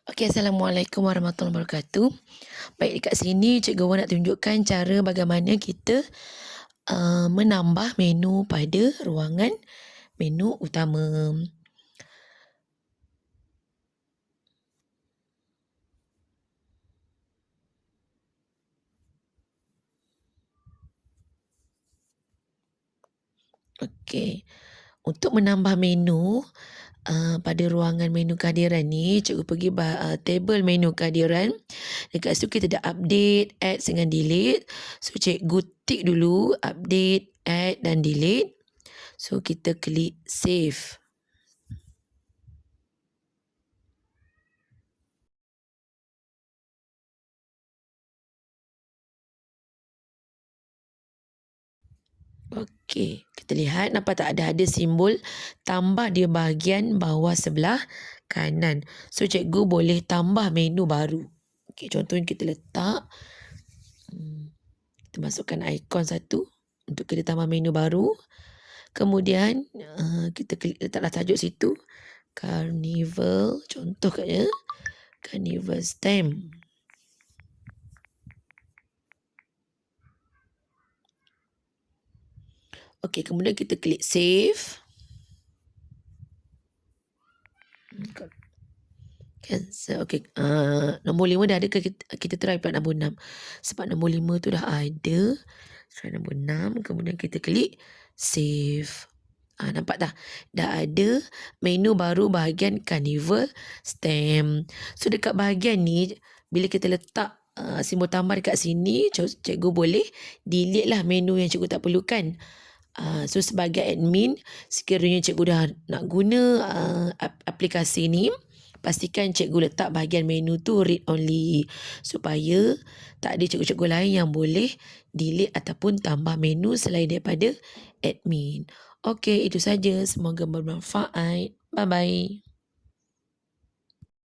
Okey, Assalamualaikum warahmatullahi wabarakatuh. Baik, dekat sini Cikgu Wan nak tunjukkan cara bagaimana kita menambah menu pada ruangan menu utama. Okey, untuk menambah menu pada ruangan menu kehadiran ni, Cikgu pergi table menu kehadiran. Dekat situ kita ada update, add dengan delete. So, Cikgu tick dulu update, add dan delete. So, kita klik save. Okey, kita lihat nampak tak ada simbol tambah di bahagian bawah sebelah kanan. So, cikgu boleh tambah menu baru. Okey, contohnya kita letak, kita masukkan ikon satu untuk kita tambah menu baru. Kemudian, kita klik letaklah tajuk situ. Carnival, contoh katnya. Carnival stamp. Okey, kemudian kita klik save. Cancel. Okey, nombor 5 dah ada ke? Kita try pula nombor 6. Sebab nombor 5 tu dah ada. Try nombor 6. Kemudian kita klik save. Nampak tak? Dah ada menu baru bahagian Carnival stamp. So, dekat bahagian ni, bila kita letak simbol tambah dekat sini, cikgu boleh delete lah menu yang cikgu tak perlukan. So, sebagai admin, sekiranya cikgu dah nak guna aplikasi ni, pastikan cikgu letak bahagian menu tu read only, supaya tak ada cikgu-cikgu lain yang boleh delete ataupun tambah menu selain daripada admin. Okey, itu saja. Semoga bermanfaat. Bye-bye.